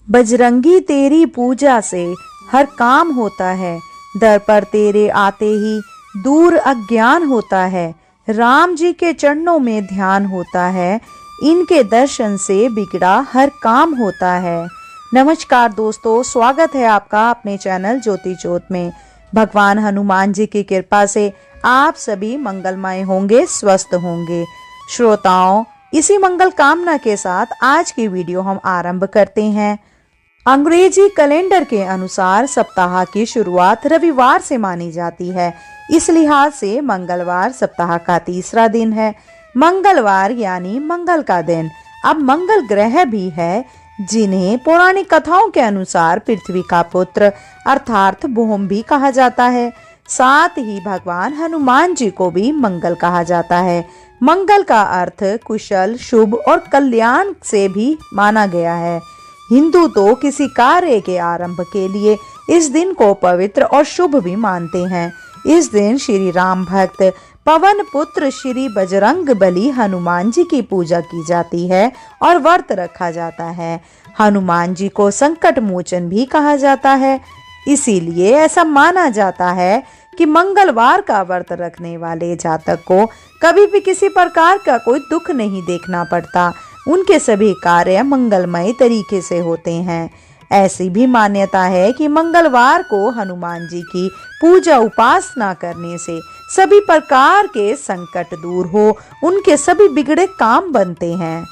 बजरंगी तेरी पूजा से हर काम होता है, दर पर तेरे आते ही दूर अज्ञान होता है। राम जी के चरणों में ध्यान होता है, इनके दर्शन से बिगड़ा हर काम होता है। नमस्कार दोस्तों, स्वागत है आपका अपने चैनल ज्योति ज्योत में। भगवान हनुमान जी की कृपा से आप सभी मंगलमय होंगे, स्वस्थ होंगे। श्रोताओं, इसी मंगल कामना के साथ आज की वीडियो हम आरंभ करते हैं। अंग्रेजी कैलेंडर के अनुसार सप्ताह की शुरुआत रविवार से मानी जाती है। इस लिहाज से मंगलवार सप्ताह का तीसरा दिन है। मंगलवार यानी मंगल का दिन। अब मंगल ग्रह भी है, जिन्हें पौराणिक कथाओं के अनुसार पृथ्वी का पुत्र अर्थात भूम भी कहा जाता है। साथ ही भगवान हनुमान जी को भी मंगल कहा जाता है। मंगल का अर्थ कुशल, शुभ और कल्याण से भी माना गया है। हिंदू तो किसी कार्य के आरंभ के लिए इस दिन को पवित्र और शुभ भी मानते हैं। इस दिन श्री राम भक्त पवन पुत्र श्री बजरंग बली हनुमान जी की पूजा की जाती है और व्रत रखा जाता है। हनुमान जी को संकट मोचन भी कहा जाता है। इसीलिए ऐसा माना जाता है कि मंगलवार का व्रत रखने वाले जातक को कभी भी किसी प्रकार का कोई दुख नहीं देखना पड़ता। उनके सभी कार्य मंगलमय तरीके से होते हैं। ऐसी भी मान्यता है कि मंगलवार को हनुमान जी की पूजा उपासना करने से सभी प्रकार के संकट दूर हो, उनके सभी बिगड़े काम बनते हैं।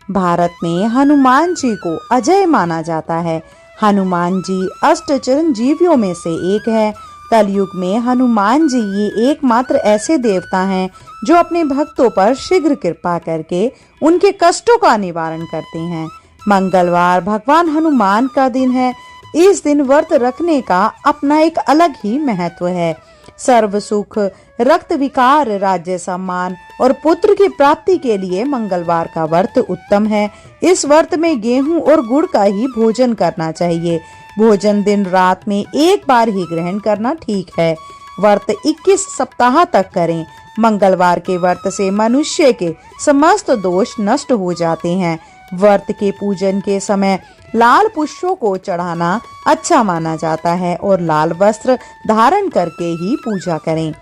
भारत में हनुमान जी को अजय माना जाता है। हनुमान जी अष्ट चिरंजीवियों में से एक है। कलयुग में हनुमान जी ये एकमात्र ऐसे देवता हैं जो अपने भक्तों पर शीघ्र कृपा करके उनके कष्टों का निवारण करते हैं। मंगलवार भगवान हनुमान का दिन है। इस दिन व्रत रखने का अपना एक अलग ही महत्व है। सर्व सुख, रक्त विकार, राज्य सम्मान और पुत्र की प्राप्ति के लिए मंगलवार का व्रत उत्तम है। इस व्रत में गेहूं और गुड़ का ही भोजन करना चाहिए। भोजन दिन रात में एक बार ही ग्रहण करना ठीक है। व्रत 21 सप्ताह तक करें। मंगलवार के व्रत से मनुष्य के समस्त दोष नष्ट हो जाते हैं। व्रत के पूजन के समय लाल पुष्पों को चढ़ाना अच्छा माना जाता है और लाल वस्त्र धारण करके ही पूजा करें।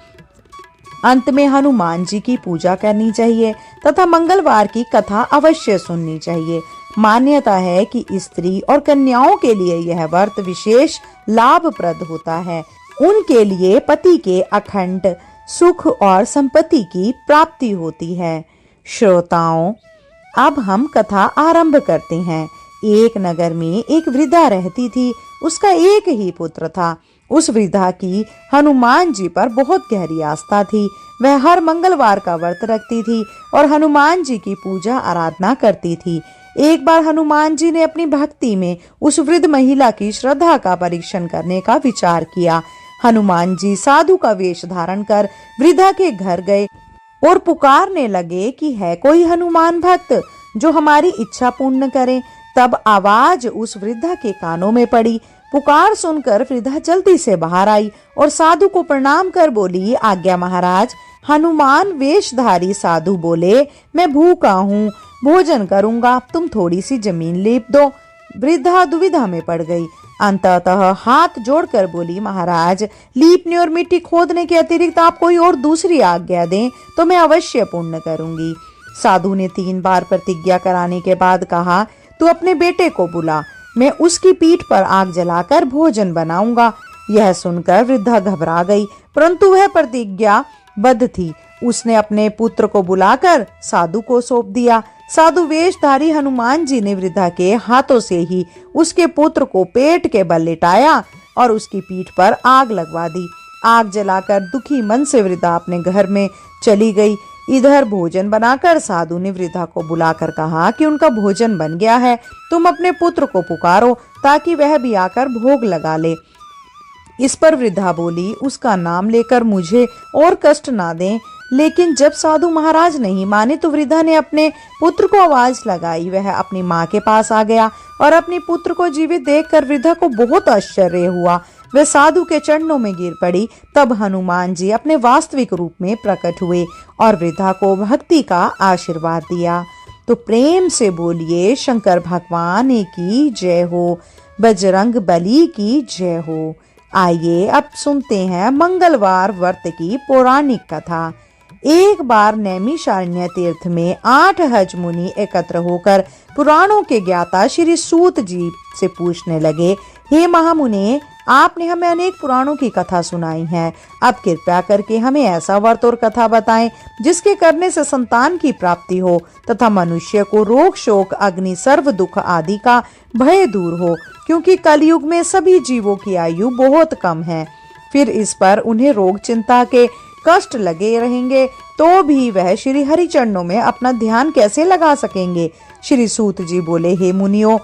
अंत में हनुमान जी की पूजा करनी चाहिए तथा मंगलवार की कथा अवश्य सुननी चाहिए। मान्यता है कि स्त्री और कन्याओं के लिए यह व्रत विशेष लाभप्रद होता है। उनके लिए पति के अखंड सुख और संपत्ति की प्राप्ति होती है। श्रोताओं, अब हम कथा आरंभ करते हैं। एक नगर में एक वृद्धा रहती थी। उसका एक ही पुत्र था। उस वृद्धा की हनुमान जी पर बहुत गहरी आस्था थी। वह हर मंगलवार का व्रत रखती थी और हनुमान जी की पूजा आराधना करती थी। एक बार हनुमान जी ने अपनी भक्ति में उस वृद्ध महिला की श्रद्धा का परीक्षण करने का विचार किया। हनुमान जी साधु का वेश धारण कर वृद्धा के घर गए और पुकारने लगे कि है कोई हनुमान भक्त जो हमारी इच्छा पूर्ण करे। तब आवाज उस वृद्धा के कानों में पड़ी। पुकार सुनकर वृद्धा जल्दी से बाहर आई और साधु को प्रणाम कर बोली, आज्ञा महाराज। हनुमान वेशधारी साधु बोले, मैं भूखा हूँ, भोजन करूंगा, तुम थोड़ी सी जमीन लीप दो। वृद्धा दुविधा में पड़ गई। अंततः हाथ जोड़कर बोली, महाराज, लीपने और मिट्टी खोदने के अतिरिक्त आप कोई और दूसरी आज्ञा दें तो मैं अवश्य पूर्ण करूंगी। साधु ने 3 बार प्रतिज्ञा कराने के बाद कहा, तू अपने बेटे को बुला, मैं उसकी पीठ पर आग जलाकर भोजन बनाऊंगा। यह सुनकर वृद्धा घबरा गई, परंतु वह प्रतिज्ञा बद्ध थी। उसने अपने पुत्र को बुलाकर साधु को सौंप दिया। साधु वेशधारी हनुमान जी ने वृद्धा के हाथों से ही उसके पुत्र को पेट के बल लिटाया और उसकी पीठ पर आग लगवा दी। आग जलाकर दुखी मन से वृद्धा अपने घर में चली गई। इधर भोजन बनाकर साधु ने वृद्धा को बुलाकर कहा कि उनका भोजन बन गया है, तुम अपने पुत्र को पुकारो ताकि वह भी आकर भोग लगा ले। इस पर वृद्धा बोली, उसका नाम लेकर मुझे और कष्ट ना दें। लेकिन जब साधु महाराज नहीं माने तो वृद्धा ने अपने पुत्र को आवाज लगाई। वह अपनी माँ के पास आ गया और अपने पुत्र को जीवित देखकर वृद्धा को बहुत आश्चर्य हुआ। वह साधु के चरणों में गिर पड़ी। तब हनुमान जी अपने वास्तविक रूप में प्रकट हुए और वृद्धा को भक्ति का आशीर्वाद दिया। तो प्रेम से बोलिए शंकर भगवान की जय हो, बजरंग बली की जय हो। आइए अब सुनते हैं मंगलवार व्रत की पौराणिक कथा। एक बार नैमिषारण्य तीर्थ में 8 हज मुनि एकत्र होकर पुराणों के ज्ञाता श्री सूत जी से पूछने लगे, हे महामुने, आपने हमें अनेक पुराणों की कथा सुनाई है। अब कृपया करके हमें ऐसा व्रत और कथा बताएं जिसके करने से संतान की प्राप्ति हो तथा मनुष्य को रोग शोक अग्नि सर्व दुख आदि का भय दूर हो, क्योंकि कलयुग में सभी जीवों की आयु बहुत कम है। फिर इस पर उन्हें रोग चिंता के कष्ट लगे रहेंगे तो भी वह श्री हरि चरणों में अपना ध्यान कैसे लगा सकेंगे। श्री सूत जी बोले, हे मुनियों,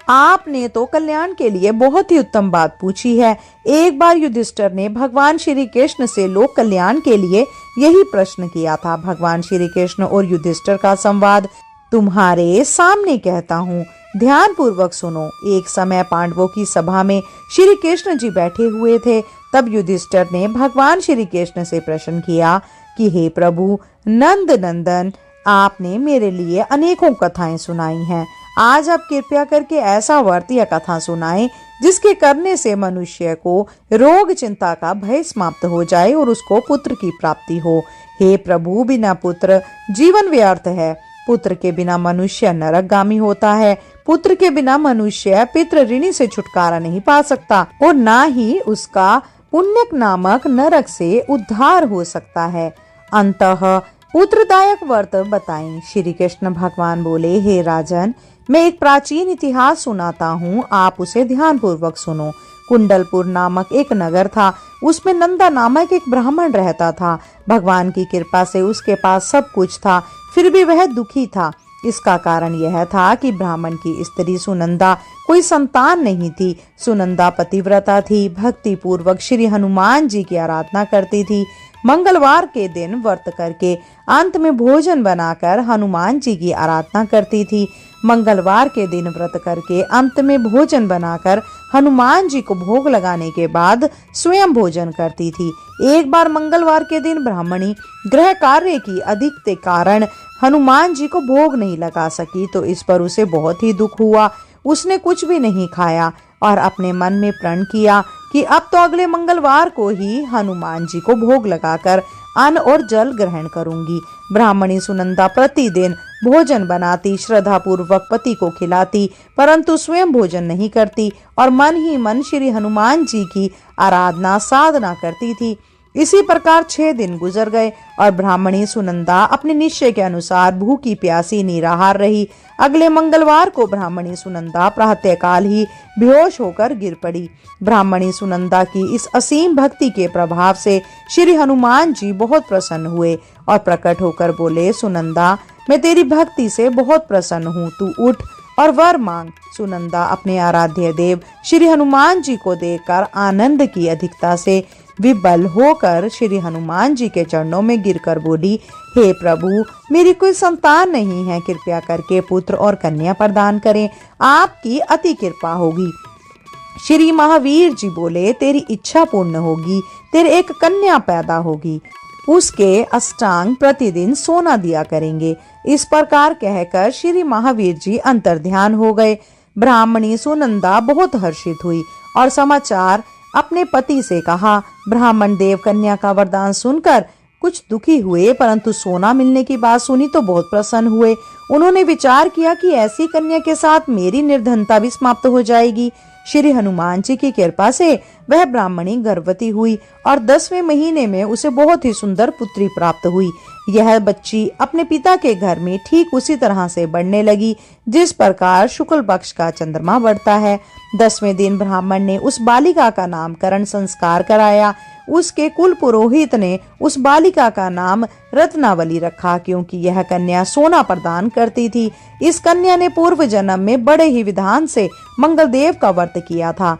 आपने तो कल्याण के लिए बहुत ही उत्तम बात पूछी है। एक बार युधिष्ठिर ने भगवान श्री कृष्ण से लोक कल्याण के लिए यही प्रश्न किया था। भगवान श्री कृष्ण और युधिष्ठिर का संवाद तुम्हारे सामने कहता हूँ, ध्यान पूर्वक सुनो। एक समय पांडवों की सभा में श्री कृष्ण जी बैठे हुए थे। तब युधिष्ठिर ने भगवान श्री कृष्ण से प्रश्न किया कि हे प्रभु नंद नंदन, आपने मेरे लिए अनेकों कथाएं सुनाई हैं। आज आप कृपया करके ऐसा व्रत या कथा सुनाएं जिसके करने से मनुष्य को रोग चिंता का भय समाप्त हो जाए और उसको पुत्र की प्राप्ति हो। हे प्रभु, बिना पुत्र जीवन व्यर्थ है। पुत्र के बिना मनुष्य नरकगामी होता है। पुत्र के बिना मनुष्य पितृ ऋणी से छुटकारा नहीं पा सकता और ना ही उसका पुण्यक नामक नरक से उद्धार हो सकता है। अंतः पुत्रदायक व्रत बताएं। श्री कृष्ण भगवान बोले, हे राजन, मैं एक प्राचीन इतिहास सुनाता हूँ, आप उसे ध्यान पूर्वक सुनो। कुंडलपुर नामक एक नगर था। उसमें नंदा नामक एक ब्राह्मण रहता था। भगवान की कृपा से उसके पास सब कुछ था, फिर भी वह दुखी था। इसका कारण यह था कि ब्राह्मण की स्त्री सुनंदा कोई संतान नहीं थी। सुनंदा पतिव्रता थी, भक्ति पूर्वक श्री हनुमान जी की आराधना करती थी। मंगलवार के दिन व्रत करके अंत में भोजन बनाकर हनुमान जी की आराधना करती थी। मंगलवार के दिन व्रत करके अंत में भोजन बनाकर हनुमान जी को भोग लगाने के बाद स्वयं भोजन करती थी। एक बार मंगलवार के दिन ब्राह्मणी गृह कार्य की अधिक के कारण हनुमान जी को भोग नहीं लगा सकी, तो इस पर उसे बहुत ही दुख हुआ। उसने कुछ भी नहीं खाया और अपने मन में प्रण किया कि अब तो अगले मंगलवार को ही हनुमान जी को भोग लगाकर अन्न और जल ग्रहण करूंगी। ब्राह्मणी सुनंदा प्रतिदिन भोजन बनाती, श्रद्धा पूर्वक पति को खिलाती, परंतु स्वयं भोजन नहीं करती और मन ही मन श्री हनुमान जी की आराधना साधना करती थी। इसी प्रकार 6 दिन गुजर गए और ब्राह्मणी सुनंदा अपने निश्चय के अनुसार भूखी प्यासी निराहार रही। अगले मंगलवार को ब्राह्मणी सुनंदा प्रातःकाल ही बेहोश होकर गिर पड़ी। ब्राह्मणी सुनंदा की इस असीम भक्ति के प्रभाव से श्री हनुमान जी बहुत प्रसन्न हुए और प्रकट होकर बोले, सुनंदा, मैं तेरी भक्ति से बहुत प्रसन्न हूँ, तू उठ और वर मांग। सुनंदा अपने आराध्य देव श्री हनुमान जी को देखकर आनंद की अधिकता से विबल होकर श्री हनुमान जी के चरणों में गिरकर बोली, हे प्रभु, मेरी कोई संतान नहीं है, कृपया करके पुत्र और कन्या प्रदान करें, आपकी अति कृपा होगी। श्री महावीर जी बोले, तेरी इच्छा पूर्ण होगी, तेरे एक कन्या पैदा होगी, उसके अष्टांग प्रतिदिन सोना दिया करेंगे। इस प्रकार कहकर श्री महावीर जी अंतर्ध्यान हो गए। ब्राह्मणी सुनंदा बहुत हर्षित हुई और समाचार अपने पति से कहा। ब्राह्मण देव कन्या का वरदान सुनकर कुछ दुखी हुए, परंतु सोना मिलने की बात सुनी तो बहुत प्रसन्न हुए। उन्होंने विचार किया कि ऐसी कन्या के साथ मेरी निर्धनता भी समाप्त हो जाएगी। श्री हनुमान जी की कृपा से वह ब्राह्मणी गर्भवती हुई और 10वें महीने में उसे बहुत ही सुंदर पुत्री प्राप्त हुई। यह बच्ची अपने पिता के घर में ठीक उसी तरह से बढ़ने लगी जिस प्रकार शुक्ल पक्ष का चंद्रमा बढ़ता है। 10वें दिन ब्राह्मण ने उस बालिका का नामकरण संस्कार कराया। उसके कुल पुरोहित ने उस बालिका का नाम रत्नावली रखा, क्योंकि यह कन्या सोना प्रदान करती थी। इस कन्या ने पूर्व जन्म में बड़े ही विधान से मंगलदेव का व्रत किया था।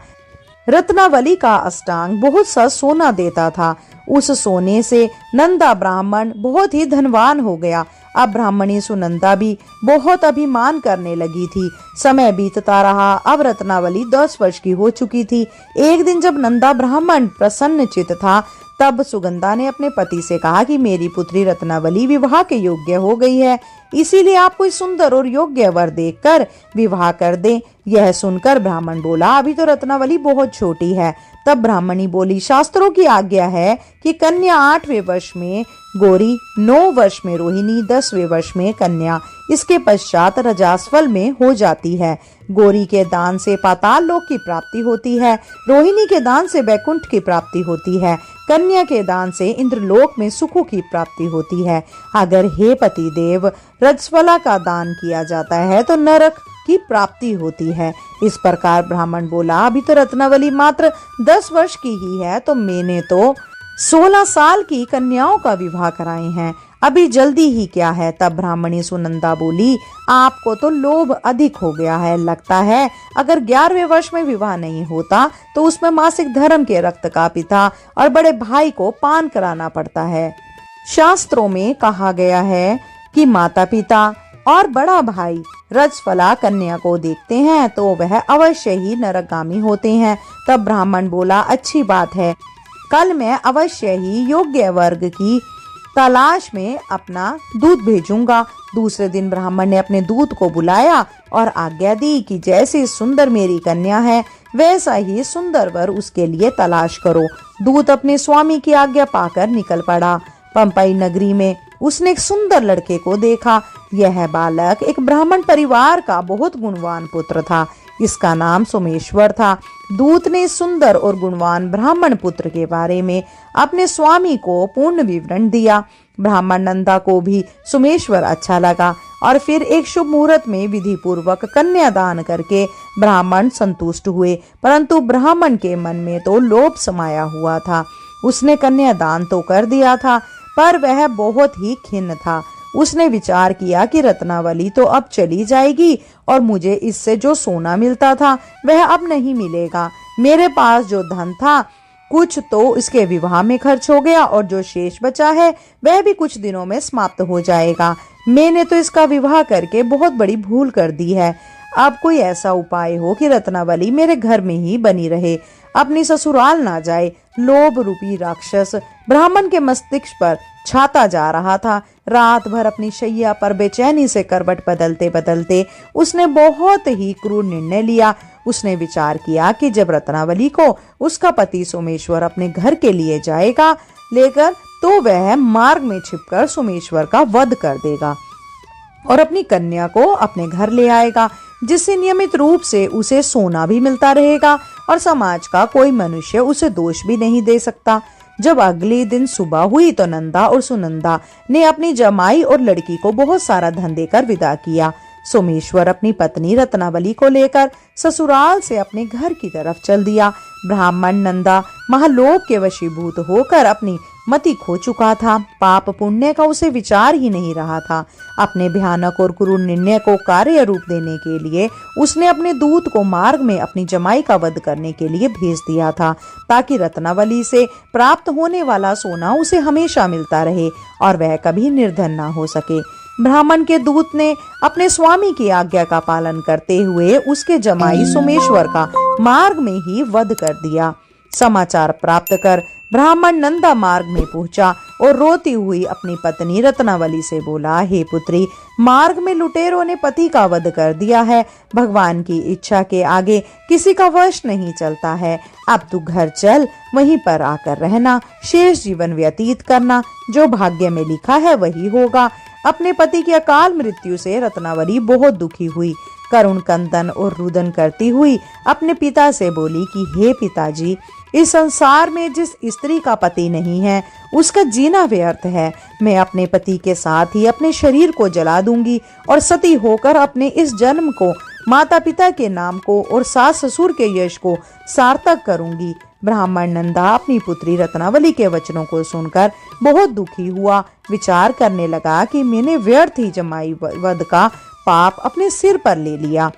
रत्नावली का अष्टांग बहुत सा सोना देता था। उस सोने से नंदा ब्राह्मण बहुत ही धनवान हो गया। अब ब्राह्मणी सुनंदा भी बहुत अभिमान करने लगी थी। समय बीतता रहा। अब रत्नावली 10 वर्ष की हो चुकी थी। एक दिन जब नंदा ब्राह्मण प्रसन्न चित था, तब सुगंधा ने अपने पति से कहा कि मेरी पुत्री रत्नावली विवाह के योग्य हो गई है, इसीलिए आप कोई सुंदर और योग्य वर देखकर विवाह कर दें। यह सुनकर ब्राह्मण बोला, अभी तो रत्नावली बहुत छोटी है। तब ब्राह्मणी बोली, शास्त्रों की आज्ञा है कि कन्या 8वें वर्ष में गौरी, 9 वर्ष में रोहिणी, 10वें वर्ष में कन्या, इसके पश्चात रजास्वल में हो जाती है। गौरी के दान से पाताल लोक की प्राप्ति होती है, रोहिणी के दान से वैकुंठ की प्राप्ति होती है, कन्या के दान से इंद्रलोक में सुखों की प्राप्ति होती है। अगर हे पति देव रजस्वला का दान किया जाता है तो नरक की प्राप्ति होती है। इस प्रकार ब्राह्मण बोला, अभी तो रत्नावली मात्र 10 वर्ष की ही है, तो मैंने तो 16 साल की कन्याओं का विवाह कराए हैं, अभी जल्दी ही क्या है। तब ब्राह्मणी सुनंदा बोली, आपको तो लोभ अधिक हो गया है, लगता है अगर 11वें वर्ष में विवाह नहीं होता तो उसमें मासिक धर्म के रक्त का पिता और बड़े भाई को पान कराना पड़ता है। शास्त्रों में कहा गया है कि माता पिता और बड़ा भाई रजस्वला कन्या को देखते हैं तो वह अवश्य ही नरकगामी होते हैं। तब ब्राह्मण बोला, अच्छी बात है, कल मैं अवश्य ही योग्य वर्ग की तलाश में अपना दूत भेजूंगा। दूसरे दिन ब्राह्मण ने अपने दूत को बुलाया और आज्ञा दी कि जैसी सुंदर मेरी कन्या है वैसा ही सुंदर वर उसके लिए तलाश करो। दूत अपने स्वामी की आज्ञा पाकर निकल पड़ा। पंपई नगरी में उसने एक सुंदर लड़के को देखा। यह बालक एक ब्राह्मण परिवार का बहुत गुणवान पुत्र था। इसका नाम सोमेश्वर था। दूत ने सुंदर और गुणवान ब्राह्मण पुत्र के बारे में अपने स्वामी को पूर्ण विवरण दिया। ब्राह्मण नंदा को भी सोमेश्वर अच्छा लगा और फिर एक शुभ मुहूर्त में विधि पूर्वक कन्यादान करके ब्राह्मण संतुष्ट हुए। परंतु ब्राह्मण के मन में तो लोभ समाया हुआ था। उसने कन्यादान तो कर दिया था पर वह बहुत ही खिन्न था। उसने विचार किया कि रत्नावली तो अब चली जाएगी और मुझे इससे जो सोना मिलता था वह अब नहीं मिलेगा। मेरे पास जो धन था कुछ तो इसके विवाह में खर्च हो गया और जो शेष बचा है वह भी कुछ दिनों में समाप्त हो जाएगा। मैंने तो इसका विवाह करके बहुत बड़ी भूल कर दी है। अब कोई ऐसा उपाय हो कि रत्नावली मेरे घर में ही बनी रहे, अपनी ससुराल ना जाए। लोभ रूपी राक्षस ब्राह्मण के मस्तिष्क पर छाता जा रहा था। रात भर अपनी शैया पर बेचैनी से करवट बदलते बदलते उसने बहुत ही क्रूर निर्णय लिया। उसने विचार किया कि जब रत्नावली को उसका पति सोमेश्वर अपने घर के लिए जाएगा लेकर तो वह मार्ग में छिपकर सोमेश्वर का वध कर देगा और अपनी कन्या को अपने घर ले आएगा, जिससे नियमित रूप से उसे सोना भी मिलता रहेगा और समाज का कोई मनुष्य उसे दोष भी नहीं दे सकता। जब अगले दिन सुबह हुई तो नंदा और सुनंदा ने अपनी जमाई और लड़की को बहुत सारा धन देकर विदा किया। सोमेश्वर अपनी पत्नी रत्नावली को लेकर ससुराल से अपने घर की तरफ चल दिया। ब्राह्मण नंदा महालोभ के वशीभूत होकर अपनी मति खो चुका था। पाप पुण्य का उसे विचार ही नहीं रहा था। अपने भयानक और क्रूर निर्णय को कार्य रूप देने के लिए उसने अपने दूत को मार्ग में अपनी जमाई का वध करने के लिए भेज दिया था, ताकि रत्नावली से प्राप्त होने वाला सोना उसे हमेशा मिलता रहे और वह कभी निर्धन ना हो सके। ब्राह्मण के दूत ने अपने स्वामी की आज्ञा का पालन करते हुए उसके जमाई सोमेश्वर का मार्ग में ही वध कर दिया। समाचार प्राप्त कर ब्राह्मण नंदा मार्ग में पहुंचा और रोती हुई अपनी पत्नी रत्नावली से बोला, हे पुत्री, मार्ग में लुटेरों ने पति का वध कर दिया है। भगवान की इच्छा के आगे किसी का वश नहीं चलता है। अब तू घर चल, वहीं पर आकर रहना, शेष जीवन व्यतीत करना। जो भाग्य में लिखा है वही होगा। अपने पति की अकाल मृत्यु से रत्नावली बहुत दुखी हुई। करुण कंदन और रुदन करती हुई अपने पिता से बोली कि हे पिताजी, इस संसार में जिस स्त्री का पति नहीं है उसका जीना व्यर्थ है। मैं अपने पति के साथ ही अपने शरीर को जला दूंगी और सती होकर अपने इस जन्म को, माता पिता के नाम को और सास ससुर के यश को सार्थक करूंगी। ब्राह्मण नंदा अपनी पुत्री रत्नावली के वचनों को सुनकर बहुत दुखी हुआ। विचार करने लगा कि मैंने व्यर्थ ही जमाई वध का पाप अपने सिर पर ले लिया।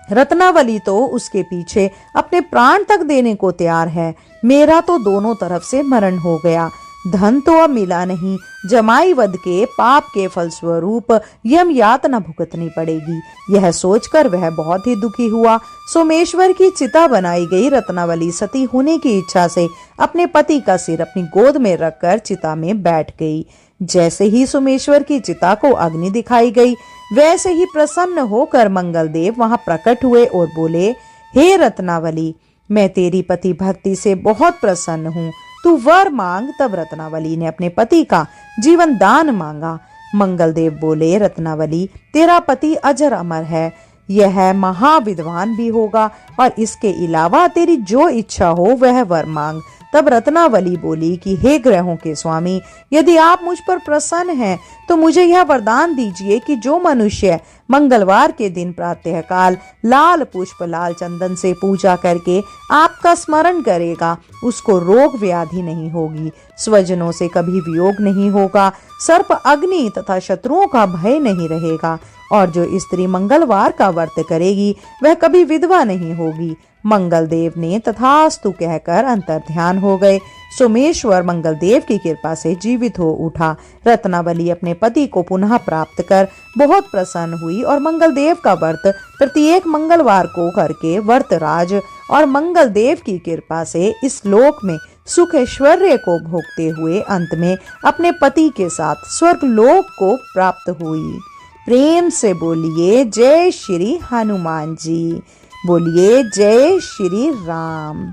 रत्नावली तो उसके पीछे अपने प्राण तक देने को तैयार है। मेरा तो दोनों तरफ से मरण हो गया। धन तो अब मिला नहीं, जमाई वध के पाप के फलस्वरूप यम यातना भुगतनी पड़ेगी। यह सोचकर वह बहुत ही दुखी हुआ। सोमेश्वर की चिता बनाई गई रत्नावली सती होने की इच्छा से अपने पति का सिर अपनी गोद में रखकर चिता में बैठ गई। जैसे ही सोमेश्वर की चिता को अग्नि दिखाई गई, वैसे ही प्रसन्न होकर मंगलदेव वहां प्रकट हुए और बोले, हे रत्नावली, मैं तेरी पति भक्ति से बहुत प्रसन्न हूँ, तू वर मांग। तब रत्नावली ने अपने पति का जीवन दान मांगा। मंगलदेव बोले, रत्नावली, तेरा पति अजर अमर है, यह महाविद्वान भी होगा और इसके अलावा तेरी जो इच्छा हो वह वर मांग। तब रत्नावली बोली कि हे ग्रहों के स्वामी, यदि आप मुझ पर प्रसन्न हैं तो मुझे यह वरदान दीजिए कि जो मनुष्य मंगलवार के दिन प्रातःकाल लाल पुष्प लाल चंदन से पूजा करके आपका स्मरण करेगा, उसको रोग व्याधि नहीं होगी, स्वजनों से कभी वियोग नहीं होगा, सर्प अग्नि तथा शत्रुओं का भय नहीं रहेगा, और जो स्त्री मंगलवार का व्रत करेगी वह कभी विधवा नहीं होगी। मंगलदेव ने तथास्तु कहकर अंतर्ध्यान हो गए। सोमेश्वर मंगलदेव की कृपा से जीवित हो उठा। रत्नावली अपने पति को पुनः प्राप्त कर बहुत प्रसन्न हुई और मंगलदेव का व्रत प्रत्येक मंगलवार को करके व्रतराज और मंगलदेव की कृपा से इस लोक में सुख ऐश्वर्य को भोगते हुए अंत में अपने पति के साथ स्वर्ग लोक को प्राप्त हुई। प्रेम से बोलिए जय श्री हनुमान जी, बोलिए जय श्री राम।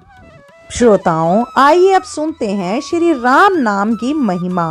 श्रोताओं, आइए अब सुनते हैं श्री राम नाम की महिमा।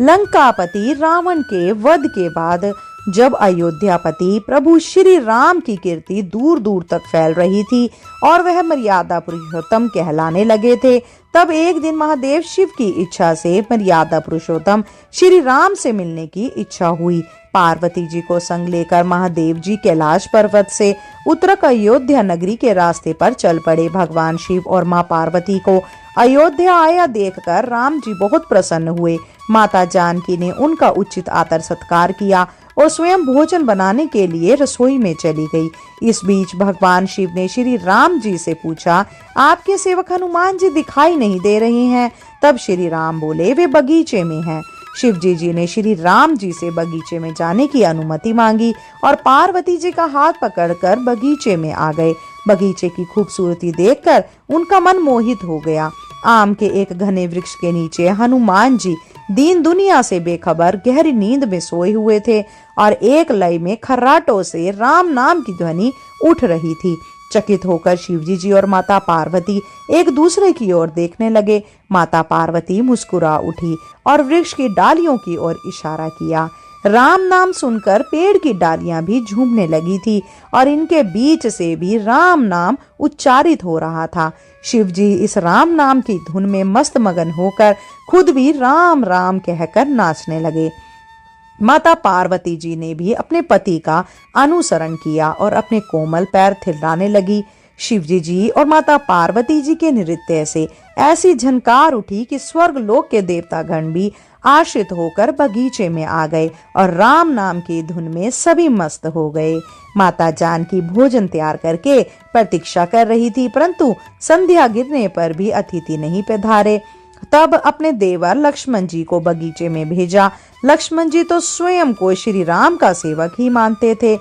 लंकापति रावण के वध के बाद जब अयोध्यापति प्रभु श्री राम की कीर्ति दूर दूर तक फैल रही थी और वह मर्यादा पुरुषोत्तम कहलाने लगे थे, तब एक दिन महादेव शिव की इच्छा से मर्यादा पुरुषोत्तम श्री राम से मिलने की इच्छा हुई। पार्वती जी को संग लेकर महादेव जी कैलाश पर्वत से उत्तरक अयोध्या नगरी के रास्ते पर चल पड़े। भगवान शिव और माँ पार्वती को अयोध्या आया देखकर राम जी बहुत प्रसन्न हुए। माता जानकी ने उनका उचित आदर सत्कार किया और स्वयं भोजन बनाने के लिए रसोई में चली गई। इस बीच भगवान शिव ने श्री राम जी से पूछा, आपके सेवक हनुमान जी दिखाई नहीं दे रहे हैं। तब श्री राम बोले, वे बगीचे में हैं। शिव जी ने श्री राम जी से बगीचे में जाने की अनुमति मांगी और पार्वती जी का हाथ पकड़कर बगीचे में आ गए। बगीचे की खूबसूरती देखकर उनका मन मोहित हो गया। आम के एक घने वृक्ष के नीचे हनुमान जी दीन दुनिया से बेखबर गहरी नींद में सोए हुए थे और एक लय में खर्राटों से राम नाम की ध्वनि उठ रही थी। चकित होकर शिवजी जी और माता पार्वती एक दूसरे की ओर देखने लगे। माता पार्वती मुस्कुरा उठी और वृक्ष की डालियों की ओर इशारा किया। राम नाम सुनकर पेड़ की डालियां भी झूमने लगी थी और इनके बीच से भी राम नाम उच्चारित हो रहा था। शिव जी इस राम नाम की धुन में मस्त मगन होकर खुद भी राम राम कहकर नाचने लगे। माता पार्वती जी ने भी अपने पति का अनुसरण किया और अपने कोमल पैर थिरकाने लगी। शिवजी जी और माता पार्वती जी के नृत्य से ऐसी झनकार उठी कि स्वर्ग लोक के देवतागण भी आश्रित होकर बगीचे में आ गए और राम नाम की धुन में सभी मस्त हो गए। माता जानकी भोजन तैयार करके प्रतीक्षा कर रही थी, परंतु संध्या गिरने पर भी अतिथि नहीं पधारे। तब अपने देवर लक्ष्मण जी को बगीचे में भेजा। लक्ष्मण जी तो स्वयं को श्री राम का सेवक ही मानते थे,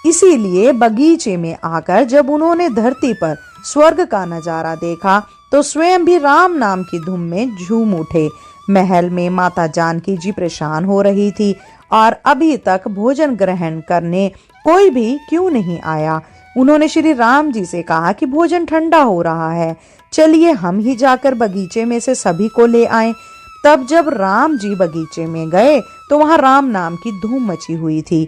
इसीलिए बगीचे में आकर जब उन्होंने धरती पर स्वर्ग का नजारा देखा तो स्वयं भी राम नाम की धुन में झूम उठे। महल में माता जानकी जी परेशान हो रही थी और अभी तक भोजन ग्रहण करने कोई भी क्यों नहीं आया। उन्होंने श्री राम जी से कहा कि भोजन ठंडा हो रहा है, चलिए हम ही जाकर बगीचे में से सभी को ले आएं। तब जब राम जी बगीचे में गए तो वहां राम नाम की धूम मची हुई थी।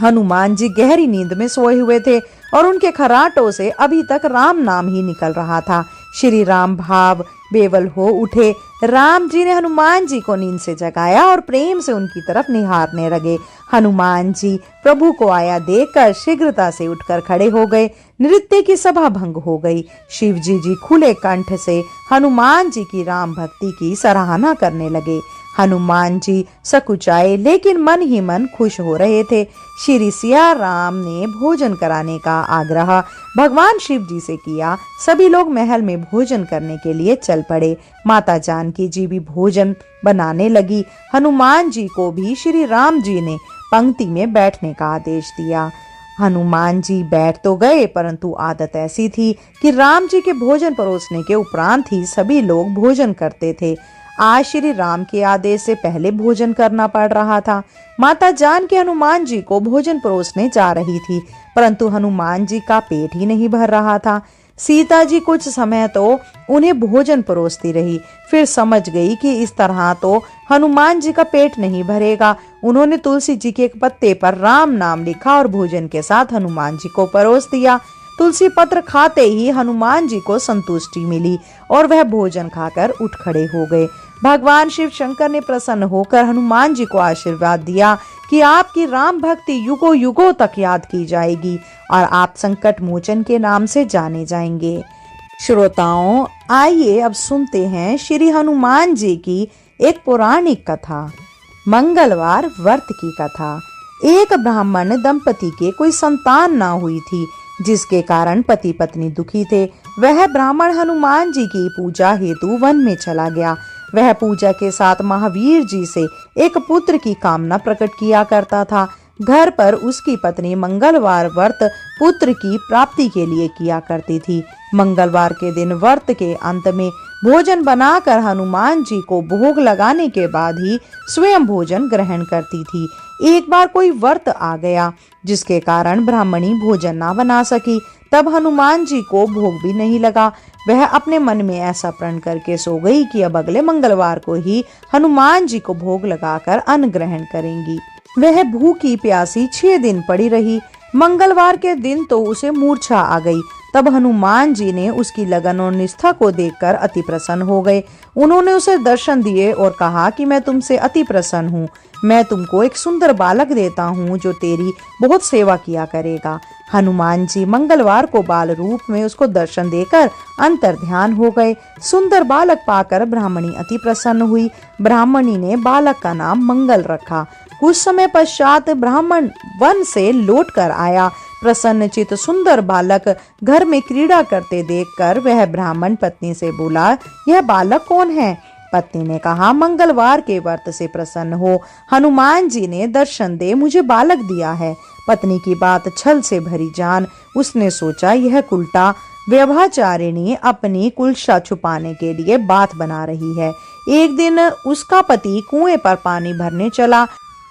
हनुमान जी गहरी नींद में सोए हुए थे और उनके खराटों से अभी तक राम नाम ही निकल रहा था। श्री राम भाव बेवल हो उठे। राम जी ने हनुमान जी को नींद से जगाया और प्रेम से उनकी तरफ निहारने लगे। हनुमान जी प्रभु को आया देखकर शीघ्रता से उठकर खड़े हो गए। नृत्य की सभा भंग हो गई। शिव जी खुले कंठ से हनुमान जी की राम भक्ति की सराहना करने लगे। हनुमान जी सकुचाए लेकिन मन ही मन खुश हो रहे थे। श्री सिया राम ने भोजन कराने का आग्रह भगवान शिव जी से किया। सभी लोग महल में भोजन करने के लिए चल पड़े। माता जानकी जी भी भोजन बनाने लगी। हनुमान जी को भी श्री राम जी ने पंक्ति में बैठने का आदेश दिया। हनुमान जी बैठ तो गए, परंतु आदत ऐसी थी कि राम जी के भोजन परोसने के उपरांत ही सभी लोग भोजन करते थे। आज श्री राम के आदेश से पहले भोजन करना पड़ रहा था। माता जानकी हनुमान जी को भोजन परोसने जा रही थी, परंतु हनुमान जी का पेट ही नहीं भर रहा था। सीता जी कुछ समय तो उन्हें भोजन परोसती रही, फिर समझ गई कि इस तरह तो हनुमान जी का पेट नहीं भरेगा। उन्होंने तुलसी जी के एक पत्ते पर राम नाम लिखा और भोजन के साथ हनुमान जी को परोस दिया। तुलसी पत्र खाते ही हनुमान जी को संतुष्टि मिली और वह भोजन खाकर उठ खड़े हो गए। भगवान शिव शंकर ने प्रसन्न होकर हनुमान जी को आशीर्वाद दिया कि आपकी राम भक्ति युगों युगों तक याद की जाएगी और आप संकट मोचन के नाम से जाने जाएंगे। श्रोताओं, आइए अब सुनते हैं श्री हनुमान जी की एक पौराणिक कथा, मंगलवार व्रत की कथा। एक ब्राह्मण दंपति के कोई संतान ना हुई थी, जिसके कारण पति पत्नी दुखी थे। वह ब्राह्मण हनुमान जी की पूजा हेतु वन में चला गया। वह पूजा के साथ महावीर जी से एक पुत्र की कामना प्रकट किया करता था। घर पर उसकी पत्नी मंगलवार व्रत पुत्र की प्राप्ति के लिए किया करती थी। मंगलवार के दिन व्रत के अंत में भोजन बनाकर हनुमान जी को भोग लगाने के बाद ही स्वयं भोजन ग्रहण करती थी। एक बार कोई व्रत आ गया जिसके कारण ब्राह्मणी भोजन ना बना सकी। तब हनुमान जी को भोग भी नहीं लगा। वह अपने मन में ऐसा प्रण करके सो गई कि अब अगले मंगलवार को ही हनुमान जी को भोग लगाकर अन्न ग्रहण करेंगी। वह भूखी प्यासी 6 दिन पड़ी रही। मंगलवार के दिन तो उसे मूर्छा आ गई। तब हनुमान जी ने उसकी लगन और निष्ठा को देखकर अति प्रसन्न हो गए। उन्होंने उसे दर्शन दिए और कहा कि मैं तुमसे अति प्रसन्न हूँ। मैं तुमको एक सुंदर बालक देता हूँ जो तेरी बहुत सेवा किया करेगा। हनुमान जी मंगलवार को बाल रूप में उसको दर्शन देकर अंतर ध्यान हो गए। सुंदर बालक पाकर ब्राह्मणी अति प्रसन्न हुई। ब्राह्मणी ने बालक का नाम मंगल रखा। कुछ समय पश्चात ब्राह्मण वन से लौट कर आया। प्रसन्नचित सुंदर बालक घर में क्रीड़ा करते देखकर वह ब्राह्मण पत्नी से बोला, यह बालक कौन है? पत्नी ने कहा, मंगलवार के व्रत से प्रसन्न हो हनुमान जी ने दर्शन दे मुझे बालक दिया है। पत्नी की बात छल से भरी जान उसने सोचा यह कुलटा व्यभिचारिणी अपनी कुलसा छुपाने के लिए बात बना रही है। एक दिन उसका पति कुएं पर पानी भरने चला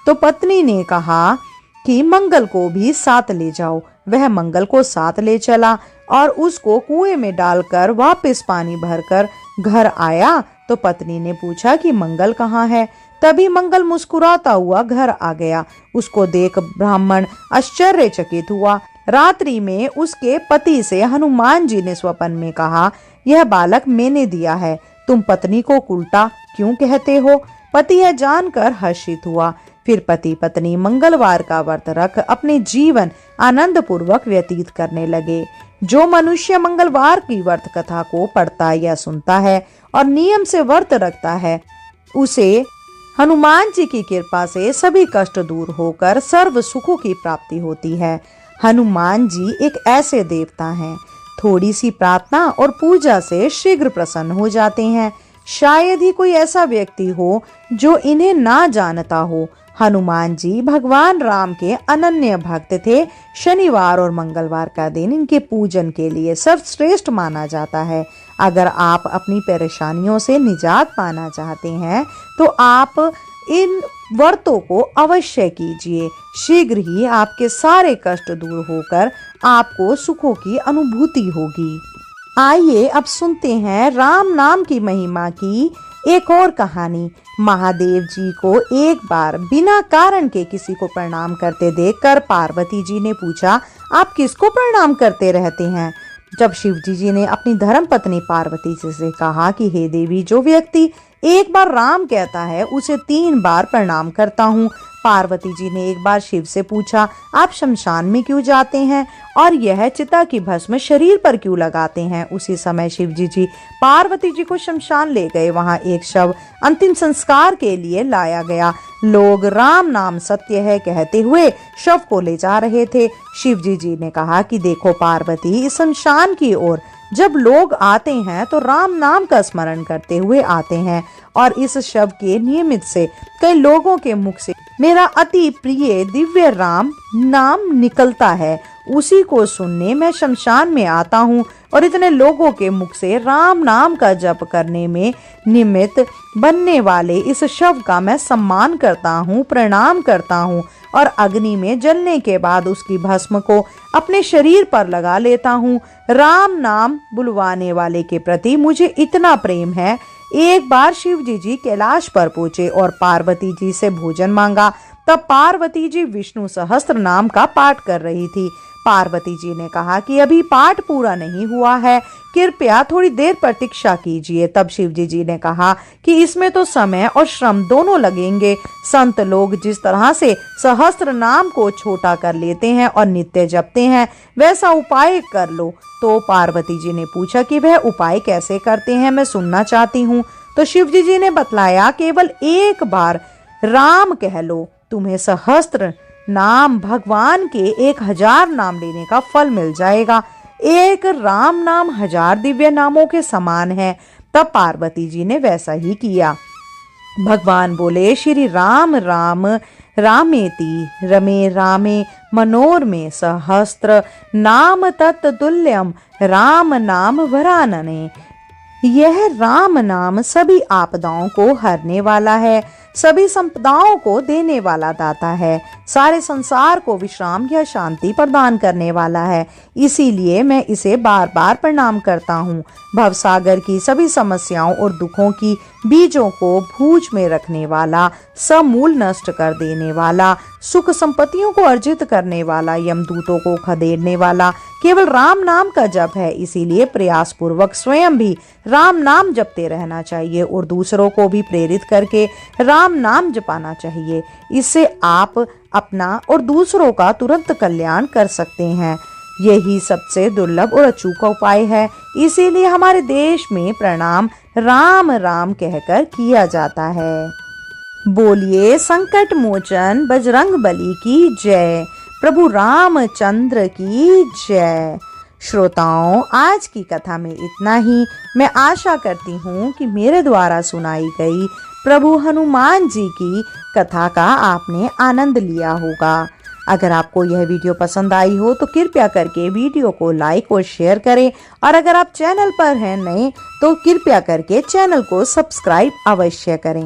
तो पत्नी ने कहा कि मंगल को भी साथ ले जाओ। वह मंगल को साथ ले चला और उसको कुएं में डालकर वापस पानी भरकर घर आया तो पत्नी ने पूछा कि मंगल कहाँ है। तभी मंगल मुस्कुराता हुआ घर आ गया। उसको देख ब्राह्मण आश्चर्यचकित हुआ। रात्रि में उसके पति से हनुमान जी ने स्वप्न में कहा, यह बालक मैंने दिया है, तुम पत्नी को उल्टा क्यों कहते हो? पति यह जानकर हर्षित हुआ। फिर पति पत्नी मंगलवार का व्रत रख अपने जीवन आनंद पूर्वक व्यतीत करने लगे। जो मनुष्य मंगलवार की व्रत कथा को पढ़ता या सुनता है और नियम से व्रत रखता है, उसे हनुमान जी की कृपा से सभी कष्ट दूर होकर सर्व सुखों की प्राप्ति होती है। हनुमान जी एक ऐसे देवता हैं, थोड़ी सी प्रार्थना और पूजा से शीघ्र प्रसन्न हो जाते हैं। शायद ही कोई ऐसा व्यक्ति हो जो इन्हें ना जानता हो। हनुमान जी भगवान राम के अनन्य भक्त थे। शनिवार और मंगलवार का दिन इनके पूजन के लिए सर्वश्रेष्ठ माना जाता है। अगर आप अपनी परेशानियों से निजात पाना चाहते हैं तो आप इन व्रतों को अवश्य कीजिए। शीघ्र ही आपके सारे कष्ट दूर होकर आपको सुखों की अनुभूति होगी। आइए अब सुनते हैं राम नाम की महिमा की एक और कहानी। महादेव जी को एक बार बिना कारण के किसी को प्रणाम करते देखकर पार्वती जी ने पूछा, आप किसको प्रणाम करते रहते हैं? जब शिवजी जी ने अपनी धर्म पत्नी पार्वती जी से कहा कि हे देवी, जो व्यक्ति एक बार राम कहता है उसे 3 बार प्रणाम करता हूँ, पार्वती जी ने एक बार शिव से पूछा, आप शमशान में क्यों जाते हैं और यह चिता की भस्म शरीर पर क्यों लगाते हैं? उसी समय शिव जी पार्वती जी को शमशान ले गए। वहां एक शव अंतिम संस्कार के लिए लाया गया। लोग राम नाम सत्य है कहते हुए शव को ले जा रहे थे। शिव जी ने कहा कि देखो पार्वती, इस शमशान की ओर जब लोग आते हैं तो राम नाम का स्मरण करते हुए आते हैं और इस शव के नियमित से कई लोगों के मुख से मेरा अति प्रिय दिव्य राम नाम निकलता है। उसी को सुनने मैं शमशान में आता हूँ और इतने लोगों के मुख से राम नाम का जप करने में निमित्त बनने वाले इस शव का मैं सम्मान करता हूँ, प्रणाम करता हूँ और अग्नि में जलने के बाद उसकी भस्म को अपने शरीर पर लगा लेता हूँ। राम नाम बुलवाने वाले के प्रति मुझे इतना प्रेम है। एक बार शिव जी कैलाश पर पहुंचे और पार्वती जी से भोजन मांगा। तब पार्वती जी विष्णु सहस्त्र नाम का पाठ कर रही थी। पार्वती जी ने कहा कि अभी पाठ पूरा नहीं हुआ है, कृपया थोड़ी देर प्रतीक्षा कीजिए। तब शिव जी ने कहा कि इसमें तो समय और श्रम दोनों लगेंगे। संत लोग जिस तरह से सहस्त्र नाम को छोटा कर लेते हैं और नित्य जपते हैं, वैसा उपाय कर लो। तो पार्वती जी ने पूछा कि वह उपाय कैसे करते हैं, मैं सुनना चाहती हूँ। तो शिव जी ने बतलाया, केवल एक बार राम कह लो, तुम्हें सहस्त्र नाम भगवान के 1000 नाम लेने का फल मिल जाएगा। एक राम नाम 1000 दिव्य नामों के समान है। तब पार्वती जी ने वैसा ही किया। भगवान बोले, श्री राम राम रामेति रमे रामे मनोरमे सहस्त्र नाम तत्तुल्यम राम नाम वरानने। यह राम नाम सभी आपदाओं को हरने वाला है, सभी संपदाओं को देने वाला दाता है, सारे संसार को विश्राम या शांति प्रदान करने वाला है। इसीलिए मैं इसे बार बार प्रणाम करता हूँ। भवसागर की सभी समस्याओं और दुखों की बीजों को भूज में रखने वाला, समूल नष्ट कर देने वाला, सुख संपत्तियों को अर्जित करने वाला, यमदूतों को खदेड़ने वाला केवल राम नाम का जप है। इसीलिए प्रयास पूर्वक स्वयं भी राम नाम जपते रहना चाहिए और दूसरों को भी प्रेरित करके राम नाम जपाना चाहिए। इससे आप अपना और दूसरों का तुरंत कल्याण कर सकते हैं। यही सबसे दुर्लभ और अचूक उपाय है। इसीलिए हमारे देश में प्रणाम राम राम कहकर किया जाता है। बोलिए संकट मोचन बजरंग बली की जय, प्रभु रामचंद्र की जय। श्रोताओं, आज की कथा में इतना ही। मैं आशा करती हूँ कि मेरे द्वारा सुनाई गई प्रभु हनुमान जी की कथा का आपने आनंद लिया होगा। अगर आपको यह वीडियो पसंद आई हो तो कृपया करके वीडियो को लाइक और शेयर करें और अगर आप चैनल पर हैं नए तो कृपया करके चैनल को सब्सक्राइब अवश्य करें।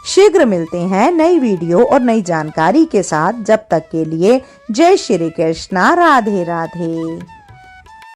शीघ्र मिलते हैं नई वीडियो और नई जानकारी के साथ। जब तक के लिए जय श्री कृष्णा, राधे राधे।